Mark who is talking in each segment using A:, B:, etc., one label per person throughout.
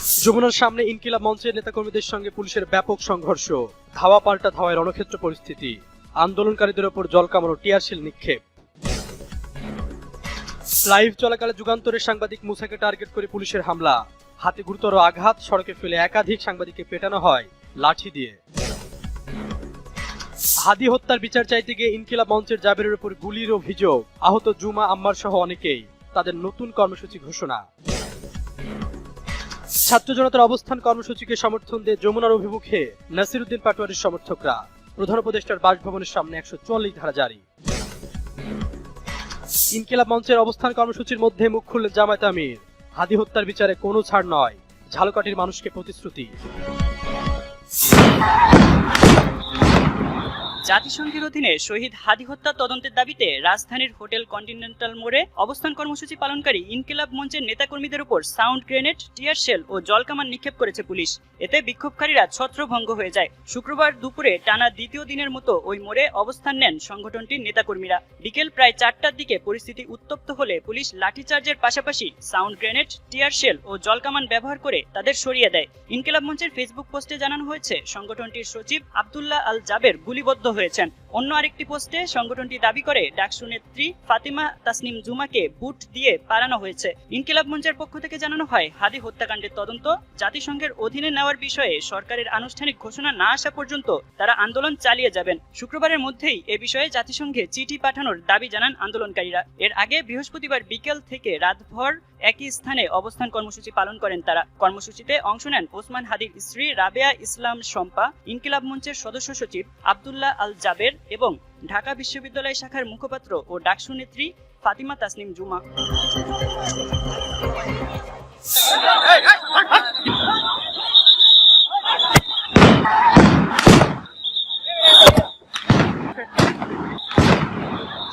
A: যমুনার সামনে ইনকিলাব মঞ্চের নেতাকর্মীদের সঙ্গে পুলিশের ব্যাপক সংঘর্ষ, ধাওয়া পাল্টা ধাওয়ায় রণক্ষেত্র পরিস্থিতি, আন্দোলনকারীদের ওপর জল কামানো টিয়ারশেল নিক্ষেপ। লাইভ চলাকালে যুগান্তরের সাংবাদিক মুসাকে টার্গেট করে পুলিশের হামলা, হাতে গুরুতর আঘাত, সড়কে ফেলে একাধিক সাংবাদিককে পেটানো হয় লাঠি দিয়ে। হাদি হত্যার বিচার চাইতে গিয়ে ইনকিলাব মঞ্চের জাবেরের উপর গুলির অভিযোগ, আহত জুমা আম্মার সহ অনেকেই, তাদের নতুন কর্মসূচি ঘোষণা। ছাত্র জনতার অবস্থান কর্মসূচিকে সমর্থন দিয়ে যমুনার অভিমুখে নাসিরউদ্দিন পাটোয়ারির সমর্থকরা, প্রধান উপদেষ্টার বাসভবনের সামনে 144 ধারা জারি। ইনকিলাব মঞ্চের অবস্থান কর্মসূচির মধ্যে মুখ খুললেন জামায়াত আমির, হাদি হত্যার বিচারে কোনো ছাড় নয়, ঝালকাঠির মানুষকে প্রতিশ্রুতি।
B: জাতিসংঘের অধীনে শহীদ হাদি হত্যা তদন্তের দাবিতে রাজধানীর হোটেল কন্টিনেন্টাল মোড়ে অবস্থান কর্মসূচি পালনকারী ইনকিলাব মঞ্চের নেতাকর্মীদের উপর সাউন্ড গ্রেনেড, টিয়ার শেল ও জলকামান নিক্ষেপ করেছে পুলিশ। এতে বিক্ষোভকারীরা ছত্রভঙ্গ হয়ে যায়। শুক্রবার দুপুরে টানা দ্বিতীয় দিনের মতো ওই মোড়ে অবস্থান নেন সংগঠনটির নেতাকর্মীরা। বিকেল প্রায় 4টার দিকে পরিস্থিতি উত্তপ্ত হলে পুলিশ লাঠিচার্জের পাশাপাশি সাউন্ড গ্রেনেড, টিয়ার শেল ও জলকামান ব্যবহার করে তাদের সরিয়ে দেয়। ইনকিলাব মঞ্চের ফেসবুক পোস্টে জানানো হয়েছে, সংগঠনটির সচিব আব্দুল্লাহ আল জাবের গুলিবদ্ধ হয়েছেন। অন্য আরেকটি পোস্টে সংগঠনটি দাবি করে ডাকসু নেত্রী ফাতিমা তাসনিম জুমাকে বুট দিয়ে পালানো হয়েছে। ইনকিলাব মঞ্চের পক্ষ থেকে জানানো হয়, হাদি হত্যাকাণ্ডের তদন্ত জাতিসংঘের অধীনে নেওয়ার বিষয়ে সরকারের আনুষ্ঠানিক ঘোষণা না আসা পর্যন্ত তারা আন্দোলন চালিয়ে যাবেন। শুক্রবারের মধ্যেই এ বিষয়ে জাতিসংঘে চিঠি পাঠানোর দাবি জানান আন্দোলনকারীরা। এর আগে বৃহস্পতিবার বিকেল থেকে রাতভর একই স্থানে অবস্থান কর্মসূচি পালন করেন তারা। কর্মসূচিতে অংশ নেন ওসমান হাদির স্ত্রী রাবেয়া ইসলাম শম্পা, ইনকিলাব মঞ্চের সদস্য সচিব আব্দুল্লাহ আল জাবের এবং ঢাকা বিশ্ববিদ্যালয় শাখার মুখপাত্র ও ডাকসু নেত্রী ফাতিমা তাসনিম জুমা।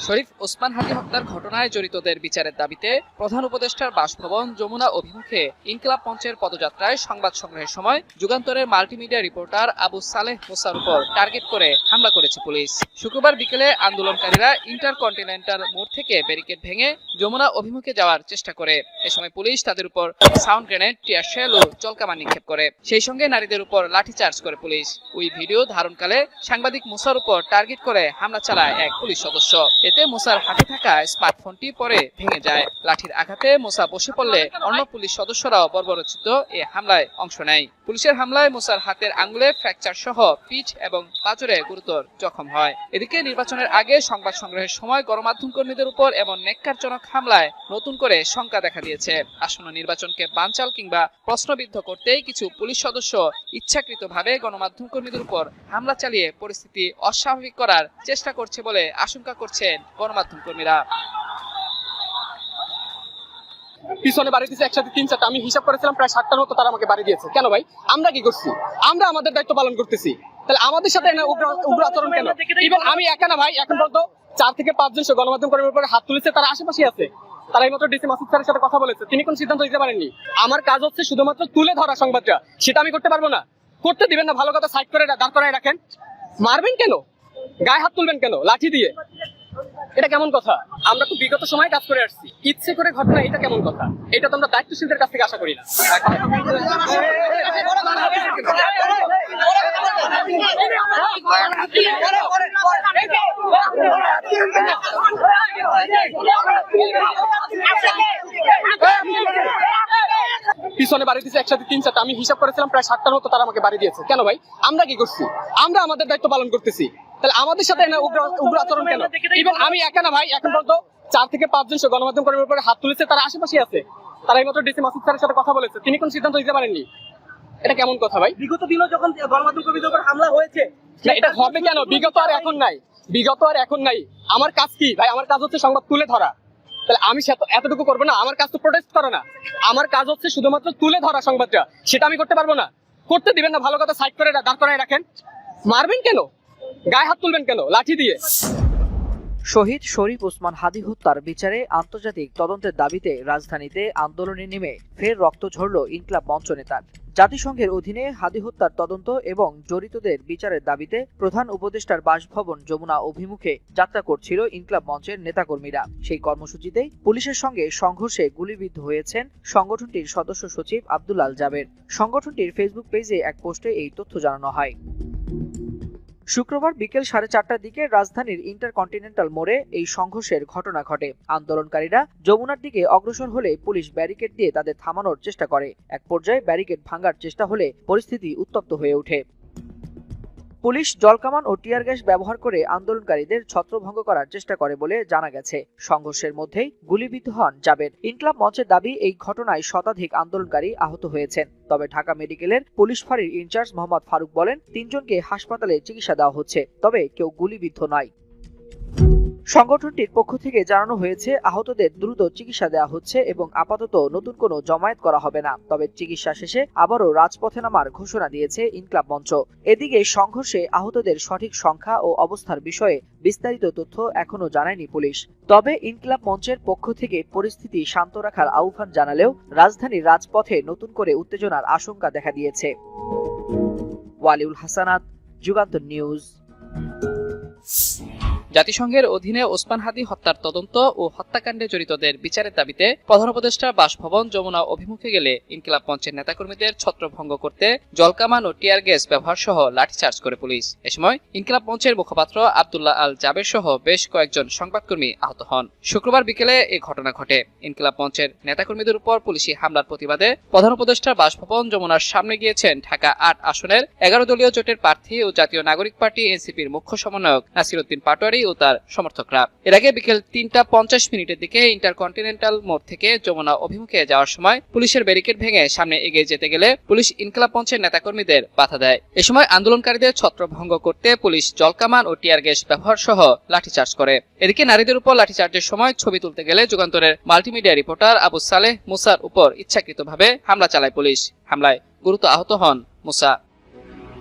C: শরীফ ওসমান হাদি হত্যার ঘটনায় জড়িতদের বিচারের দাবিতে প্রধান উপদেষ্টার বাসভবন যমুনা অভিমুখে ইনকিলাব মঞ্চের পদযাত্রায় সংবাদ সংগ্রহের সময় যুগান্তরের মাল্টিমিডিয়া রিপোর্টার আবু সালেহ মুসার উপর টার্গেট করে হামলা করেছে পুলিশ। শুক্রবার বিকেলে আন্দোলনকারীরা ইন্টারকন্টিনেন্টাল মোড় থেকে ব্যারিকেড ভেঙে যমুনা অভিমুখে যাওয়ার চেষ্টা করে। এ সময় পুলিশ তাদের উপর সাউন্ড গ্রেনেড, টিয়ার শেল ও জলকামান নিক্ষেপ করে। সেই সঙ্গে নারীদের উপর লাঠিচার্জ করে পুলিশ। ওই ভিডিও ধারণকালে সাংবাদিক মুসার উপর টার্গেট করে হামলা চালায় এক পুলিশ সদস্য। এতে মুসার হাতে থাকা স্মার্টফোনটি পরে ভেঙে যায়। লাঠির আঘাতে মুসা বসে পড়লে অন্য পুলিশ সদস্যরাও বর্বরোচিত এ হামলায় অংশ নেয়। পুলিশের হামলায় মুসার হাতের আঙ্গুলে ফ্র্যাকচার সহ পিঠ এবং পাঁজরে গুরুতর জখম হয়। এদিকে নির্বাচনের আগে সংবাদ সংগ্রহের সময় গণমাধ্যম কর্মীদের উপর এমন নেক্কারজনক হামলায় নতুন করে শঙ্কা দেখা দিয়েছে। আসন্ন নির্বাচনকে বানচাল কিংবা প্রশ্নবিদ্ধ করতেই কিছু পুলিশ সদস্য ইচ্ছাকৃতভাবে গণমাধ্যম কর্মীদের উপর হামলা চালিয়ে পরিস্থিতি অস্বাভাবিক করার চেষ্টা করছে বলে আশঙ্কা করছেন গণমাধ্যম কর্মীরা।
D: পিছনে বাড়ি দিয়েছে একসাথে 3-4টা, আমি হিসাব করেছিলাম প্রায় 60টার মতো তারা আমাকে বাড়ি দিয়েছে। কেন ভাই? আমরা কি করছি? আমরা আমাদের দায়িত্ব পালন করতেছি, তাহলে আমাদের সাথে উগ্র আচরণ কেন? ইভেন আমি একা না ভাই, এখন পর্যন্ত 4 থেকে 5 জন গণমাধ্যম কর্মীর উপরে হাত তুলেছে, তারা আশেপাশে আছে। তারা এইমাত্র ডিসি মাসুদ স্যারের সাথে কথা বলেছে, তিনি কোন সিদ্ধান্ত দিতে পারেননি। আমার কাজ হচ্ছে শুধুমাত্র তুলে ধরা সংবাদটা, সেটা আমি করতে পারবো না। করতে দিবেন না, ভালো কথা সাইড করে দাঁড় করায় রাখেন। মারবেন কেন? গায়ে হাত তুলবেন কেন লাঠি দিয়ে? এটা কেমন কথা? আমরা তো বিগত সময় কাজ করে আসছি, ইচ্ছে করে ঘটনা, এটা কেমন কথা? এটা তো আমরা দায়িত্বশীলদের কাছ থেকে আশা করি না। পিছনে বাড়ি দিয়েছে একসাথে 3-4টা, আমি হিসাব করেছিলাম প্রায় 60টার মতো তারা আমাকে বাড়ি দিয়েছে। কেন ভাই? আমরা কি করছি? আমরা আমাদের দায়িত্ব পালন করতেছি, তাহলে আমাদের সাথে উগ্র আচরণ কেন? ইভেন আমি একা না ভাই, এখন পর্যন্ত 4 থেকে 5 জন গণমাধ্যম কর্মীর উপরে হাত তুলেছে, তারা আশেপাশে আছে। তারা এইমাত্র ডিসি মাসুদ স্যারের সাথে কথা বলেছে, তিনি কোন সিদ্ধান্ত দিতে পারেননি। এটা কেমন কথা ভাই?
E: বিগত দিনও যখন গণমাধ্যম কর্মীদের উপর হামলা হয়েছে,
D: না এটা হবে কেন? বিগত আর এখন নাই, বিগত আর এখন নাই। আমার কাজ কি ভাই? আমার কাজ হচ্ছে সংবাদ তুলে ধরা, তাহলে আমি এতটুকু করবো না? আমার কাজ তো প্রোটেস্ট করা না, আমার কাজ হচ্ছে শুধুমাত্র তুলে ধরা সংবাদটা, সেটা আমি করতে পারবো না। করতে দিবেন না, ভালো কথা সাইড করে দাঁড় করায় রাখেন। মারবেন কেন? গায়ে হাত তুলবেন কেন লাঠি দিয়ে?
F: শহীদ শরীফ ওসমান হাদি হত্যার বিচারে আন্তর্জাতিক তদন্তের দাবিতে রাজধানীতে আন্দোলনে নেমে ফের রক্ত ঝরল ইনকিলাব মঞ্চ নেতার। জাতিসংঘের অধীনে হাদি হত্যার তদন্ত এবং জড়িতদের বিচারের দাবিতে প্রধান উপদেষ্টার বাসভবন যমুনা অভিমুখে যাত্রা করছিল ইনকিলাব মঞ্চের নেতাকর্মীরা। সেই কর্মসূচিতেই পুলিশের সঙ্গে সংঘর্ষে গুলিবিদ্ধ হয়েছেন সংগঠনটির সদস্য সচিব আব্দুল আল জাবের। সংগঠনটির ফেসবুক পেজে এক পোস্টে এই তথ্য জানানো হয়। শুক্রবার বিকেল 4:30টার দিকে রাজধানীর ইন্টারকন্টিনেন্টাল মোড়ে এই সংঘর্ষের ঘটনা ঘটে। আন্দোলনকারীরা যমুনার দিকে অগ্রসর হলে পুলিশ ব্যারিকেড দিয়ে তাদের থামানোর চেষ্টা করে। এক পর্যায়ে ব্যারিকেড ভাঙার চেষ্টা হলে পরিস্থিতি উত্তপ্ত হয়ে ওঠে। পুলিশ জলকামান ও টিয়ার গ্যাস ব্যবহার করে আন্দোলনকারীদের ছত্রভঙ্গ করার চেষ্টা করে বলে জানা গেছে। সংঘর্ষের মধ্যেই গুলিবিদ্ধ হন জাবের। ইনকিলাব মঞ্চের দাবি, এই ঘটনায় শতাধিক আন্দোলনকারী আহত হয়েছেন। তবে ঢাকা মেডিকেলের পুলিশ ফাঁড়ির ইনচার্জ মোহাম্মদ ফারুক বলেন, 3 জনকে হাসপাতালে চিকিৎসা দেওয়া হচ্ছে, তবে কেউ গুলিবিদ্ধ নয়। সংগঠনটির পক্ষ থেকে জানানো হয়েছে, আহতদের দ্রুত চিকিৎসা দেওয়া হচ্ছে এবং আপাতত নতুন কোনো জমায়েত করা হবে না। তবে চিকিৎসা শেষে আবারও রাজপথে নামার ঘোষণা দিয়েছে ইনকিলাব মঞ্চ। এদিকে সংঘর্ষে আহতদের সঠিক সংখ্যা ও অবস্থার বিষয়ে বিস্তারিত তথ্য এখনো জানায়নি পুলিশ। তবে ইনকিলাব মঞ্চের পক্ষ থেকে পরিস্থিতি শান্ত রাখার আহ্বান জানালেও রাজধানীর রাজপথে নতুন করে উত্তেজনার আশঙ্কা দেখা দিয়েছে। ওয়ালিউল হাসানাত, যুগান্তর নিউজ।
C: জাতিসংঘের অধীনে ওসমান হাদি হত্যার তদন্ত ও হত্যাকাণ্ডে জড়িতদের বিচারের দাবিতে প্রধান উপদেষ্টার বাসভবন যমুনা অভিমুখে গেলে ইনকিলাব মঞ্চের নেতাকর্মীদের ছত্রভঙ্গ করতে জলকামান ও টিয়ার গ্যাস ব্যবহার সহ লাঠিচার্জ করে পুলিশ। এ সময় ইনকিলাব মঞ্চের মুখপাত্র আব্দুল্লাহ আল জাবের সহ বেশ কয়েকজন সংবাদকর্মী আহত হন। শুক্রবার বিকেলে এই ঘটনা ঘটে। ইনকিলাব মঞ্চের নেতাকর্মীদের উপর পুলিশি হামলার প্রতিবাদে প্রধান উপদেষ্টার বাসভবন যমুনার সামনে গিয়েছেন ঢাকা 8 আসনের 11 দলীয় জোটের প্রার্থী ও জাতীয় নাগরিক পার্টি এনসিপির মুখ্য সমন্বয়ক নাসিরউদ্দিন পাটোয়ারি ও তার সমর্থকরা। এর আগে বিকেল 3:50 দিকে ইন্টারকন্টিনেন্টাল মোড় থেকে যমুনা অভিমুখে যাওয়ার সময় পুলিশের ব্যারিকেড ভেঙে সামনে এগিয়ে যেতে গেলে পুলিশ ইনকিলাব মঞ্চের নেতাকর্মীদের বাধা দেয়। এ সময় আন্দোলনকারীদের ছত্রভঙ্গ করতে পুলিশ জলকামান ও টিয়ার গ্যাস ব্যবহার সহ লাঠিচার্জ করে। এদিকে নারীদের উপর লাঠিচার্জের সময় ছবি তুলতে গেলে যুগান্তরের মাল্টিমিডিয়া রিপোর্টার আবু সালেহ মুসার উপর ইচ্ছাকৃতভাবে হামলা চালায় পুলিশ। হামলায় গুরুতর আহত হন মুসা।